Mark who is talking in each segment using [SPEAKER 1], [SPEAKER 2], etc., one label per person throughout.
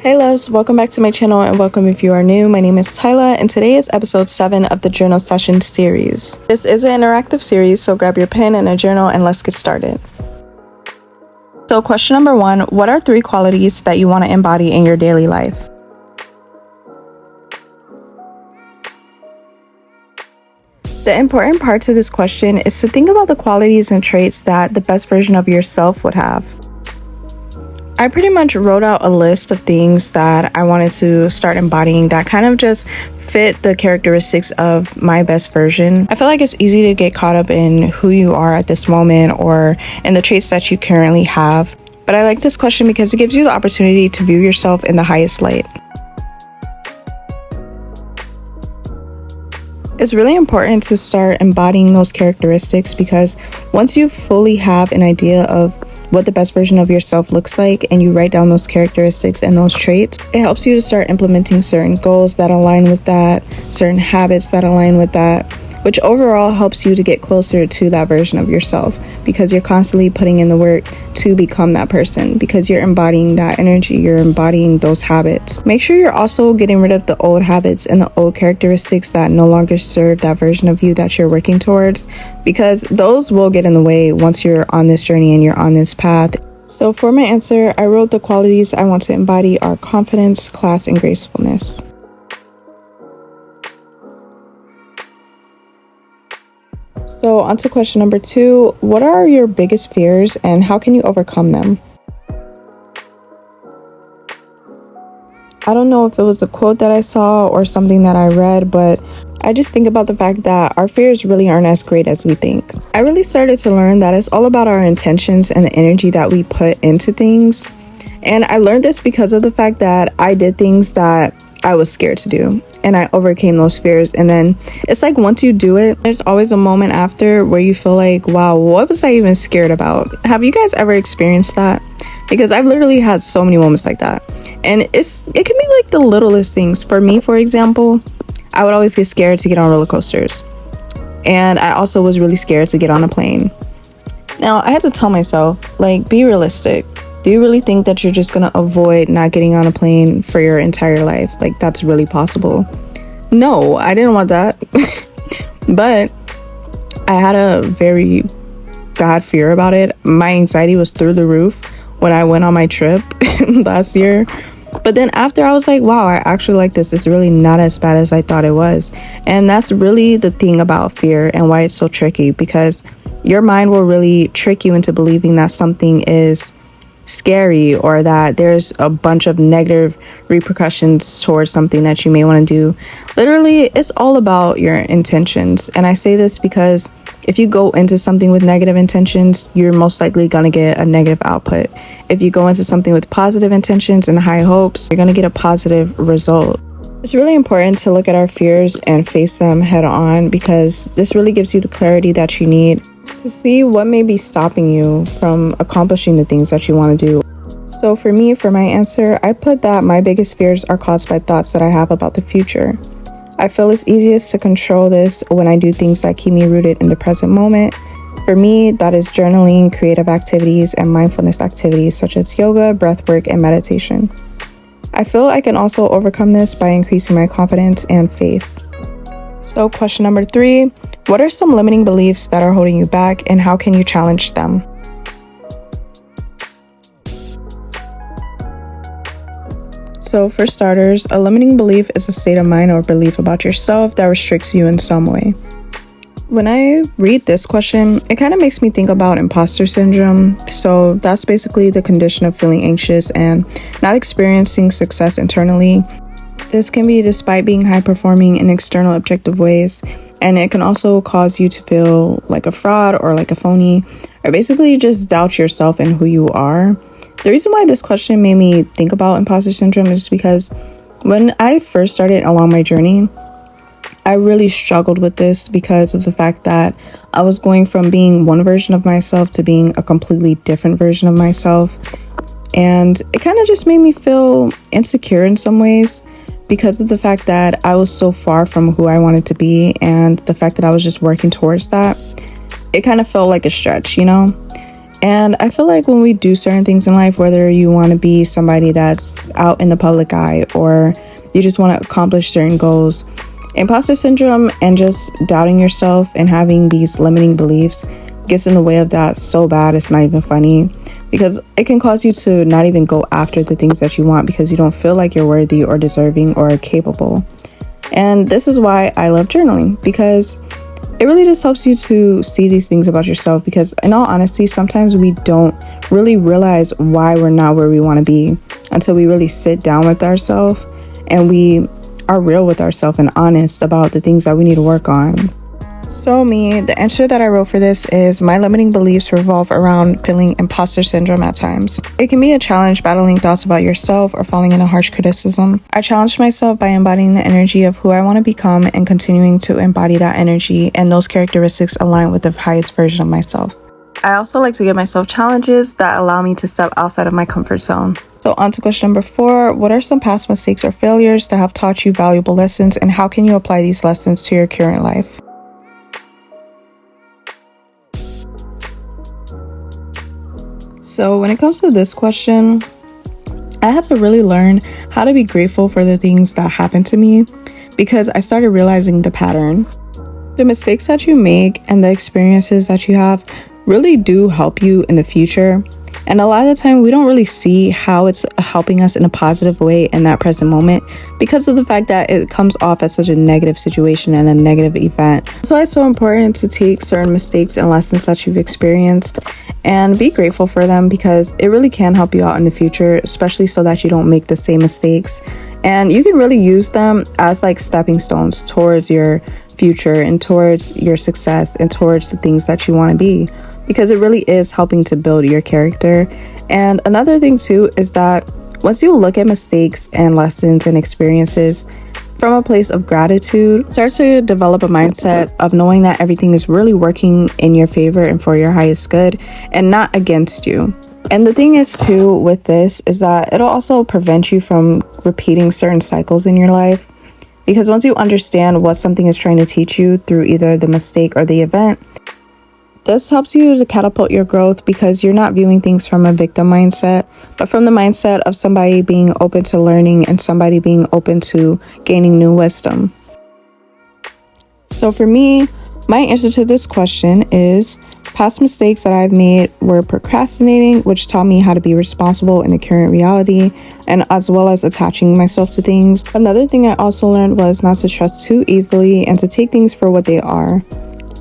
[SPEAKER 1] Hey loves, welcome back to my channel and welcome if you are new. My name is Tyla and today is episode 7 of the journal session series. This is an interactive series, so grab your pen and a journal and let's get started. So question number 1, what are 3 qualities that you want to embody in your daily life? The important part to this question is to think about the qualities and traits that the best version of yourself would have. I pretty much wrote out a list of things that I wanted to start embodying that kind of just fit the characteristics of my best version. I feel like it's easy to get caught up in who you are at this moment or in the traits that you currently have. But I like this question because it gives you the opportunity to view yourself in the highest light. It's really important to start embodying those characteristics because once you fully have an idea of what the best version of yourself looks like and you write down those characteristics and those traits, it helps you to start implementing certain goals that align with that, certain habits that align with that, which overall helps you to get closer to that version of yourself because you're constantly putting in the work to become that person because you're embodying that energy, you're embodying those habits. Make sure you're also getting rid of the old habits and the old characteristics that no longer serve that version of you that you're working towards because those will get in the way once you're on this journey and you're on this path. So for my answer, I wrote the qualities I want to embody are confidence, class, and gracefulness. So on to question number 2, what are your biggest fears and how can you overcome them? I don't know if it was a quote that I saw or something that I read, but I just think about the fact that our fears really aren't as great as we think. I really started to learn that it's all about our intentions and the energy that we put into things. And I learned this because of the fact that I did things that I was scared to do and I overcame those fears. And then it's like once you do it, there's always a moment after where you feel like, wow, what was I even scared about? Have you guys ever experienced that? Because I've literally had so many moments like that. And it can be like the littlest things. For me, for example, I would always get scared to get on roller coasters. And I also was really scared to get on a plane. Now, I had to tell myself, like, be realistic. Do you really think that you're just gonna avoid not getting on a plane for your entire life? Like, that's really possible. No, I didn't want that. But I had a very bad fear about it. My anxiety was through the roof when I went on my trip last year. But then after I was like, wow, I actually like this. It's really not as bad as I thought it was. And that's really the thing about fear and why it's so tricky, because your mind will really trick you into believing that something is scary or that there's a bunch of negative repercussions towards something that you may want to do. Literally, it's all about your intentions. And I say this because if you go into something with negative intentions, you're most likely going to get a negative output. If you go into something with positive intentions and high hopes, you're going to get a positive result. It's really important to look at our fears and face them head on because this really gives you the clarity that you need to see what may be stopping you from accomplishing the things that you want to do. So for me, for my answer, I put that my biggest fears are caused by thoughts that I have about the future. I feel it's easiest to control this when I do things that keep me rooted in the present moment. For me, that is journaling, creative activities, and mindfulness activities such as yoga, breathwork, and meditation. I feel I can also overcome this by increasing my confidence and faith. So question number 3, what are some limiting beliefs that are holding you back and how can you challenge them? So for starters, a limiting belief is a state of mind or belief about yourself that restricts you in some way. When I read this question, it kind of makes me think about imposter syndrome. So that's basically the condition of feeling anxious and not experiencing success internally. This can be despite being high performing in external objective ways, and it can also cause you to feel like a fraud or like a phony, or basically just doubt yourself and who you are. The reason why this question made me think about imposter syndrome is because when I first started along my journey, I really struggled with this because of the fact that I was going from being one version of myself to being a completely different version of myself. And it kind of just made me feel insecure in some ways because of the fact that I was so far from who I wanted to be and the fact that I was just working towards that. It kind of felt like a stretch, you know? And I feel like when we do certain things in life, whether you want to be somebody that's out in the public eye or you just want to accomplish certain goals, imposter syndrome and just doubting yourself and having these limiting beliefs gets in the way of that so bad it's not even funny, because it can cause you to not even go after the things that you want because you don't feel like you're worthy or deserving or capable. And this is why I love journaling, because it really just helps you to see these things about yourself, because in all honesty, sometimes we don't really realize why we're not where we want to be until we really sit down with ourselves and we are real with ourselves and honest about the things that we need to work on. So the answer that I wrote for this is my limiting beliefs revolve around feeling imposter syndrome at times. It can be a challenge battling thoughts about yourself or falling into harsh criticism. I challenged myself by embodying the energy of who I want to become and continuing to embody that energy and those characteristics align with the highest version of myself. I also like to give myself challenges that allow me to step outside of my comfort zone. So on to question number 4. What are some past mistakes or failures that have taught you valuable lessons, and how can you apply these lessons to your current life? So when it comes to this question, I had to really learn how to be grateful for the things that happened to me, because I started realizing the pattern. The mistakes that you make and the experiences that you have really do help you in the future. And a lot of the time we don't really see how it's helping us in a positive way in that present moment because of the fact that it comes off as such a negative situation and a negative event. So it's so important to take certain mistakes and lessons that you've experienced and be grateful for them, because it really can help you out in the future, especially so that you don't make the same mistakes. And you can really use them as like stepping stones towards your future and towards your success and towards the things that you want to be, because it really is helping to build your character. And another thing too is that once you look at mistakes and lessons and experiences from a place of gratitude, start to develop a mindset of knowing that everything is really working in your favor and for your highest good and not against you. And the thing is too with this is that it'll also prevent you from repeating certain cycles in your life, because once you understand what something is trying to teach you through either the mistake or the event, this helps you to catapult your growth, because you're not viewing things from a victim mindset, but from the mindset of somebody being open to learning and somebody being open to gaining new wisdom. So for me, my answer to this question is past mistakes that I've made were procrastinating, which taught me how to be responsible in the current reality, and as well as attaching myself to things. Another thing I also learned was not to trust too easily and to take things for what they are.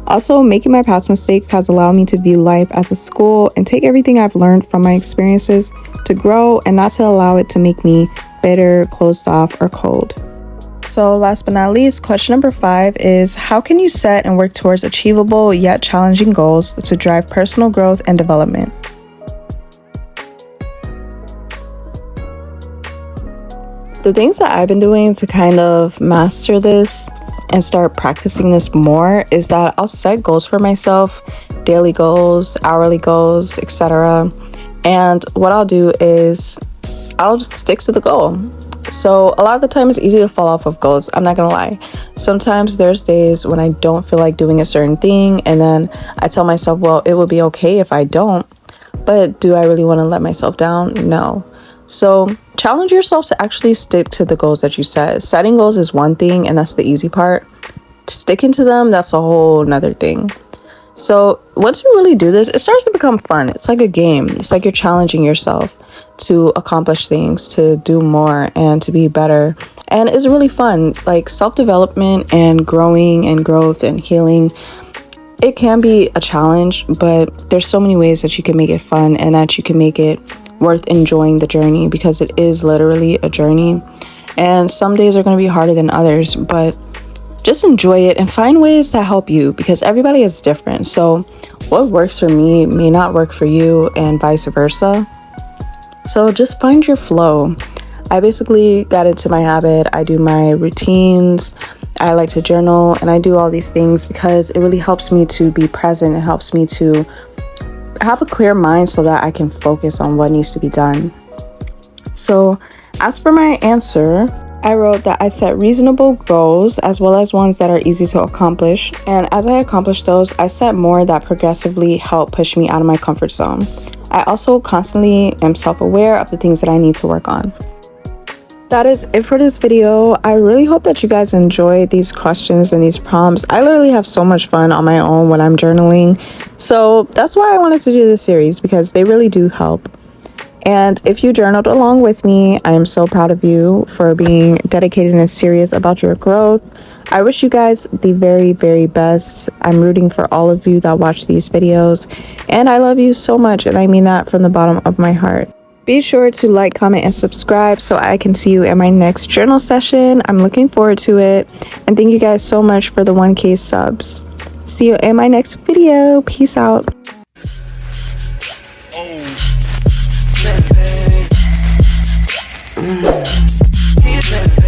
[SPEAKER 1] Also, making my past mistakes has allowed me to view life as a school and take everything I've learned from my experiences to grow and not to allow it to make me bitter, closed off, or cold. So last but not least, question number 5 is how can you set and work towards achievable yet challenging goals to drive personal growth and development? The things that I've been doing to kind of master this and start practicing this more is that I'll set goals for myself, daily goals, hourly goals, etc. And what I'll do is I'll just stick to the goal. So a lot of the time it's easy to fall off of goals. I'm not gonna lie. Sometimes there's days when I don't feel like doing a certain thing, and then I tell myself, well, it will be okay if I don't. But do I really want to let myself down? No. So challenge yourself to actually stick to the goals that you set. Setting goals is one thing, and that's the easy part. Sticking to them, that's a whole nother thing. So once you really do this, it starts to become fun. It's like a game. It's like you're challenging yourself to accomplish things, to do more, and to be better. And it's really fun. Like self-development and growing and growth and healing, it can be a challenge, but there's so many ways that you can make it fun and that you can make it worth enjoying the journey, because it is literally a journey. And some days are going to be harder than others, but just enjoy it and find ways that help you, because everybody is different. So what works for me may not work for you, and vice versa. So just find your flow. I basically got into my habit. I do my routines. I like to journal, and I do all these things because it really helps me to be present. It helps me to have a clear mind so that I can focus on what needs to be done. So as for my answer, I wrote that I set reasonable goals as well as ones that are easy to accomplish. And as I accomplish those, I set more that progressively help push me out of my comfort zone. I also constantly am self-aware of the things that I need to work on. That is it for this video. I really hope that you guys enjoyed these questions and these prompts. I literally have so much fun on my own when I'm journaling. So that's why I wanted to do this series, because they really do help. And if you journaled along with me, I am so proud of you for being dedicated and serious about your growth. I wish you guys the very, very best. I'm rooting for all of you that watch these videos, and I love you so much, and I mean that from the bottom of my heart. Be sure to like, comment, and subscribe so I can see you in my next journal session. I'm looking forward to it, and thank you guys so much for the 1K subs. See you in my next video. Peace out.
[SPEAKER 2] Oh.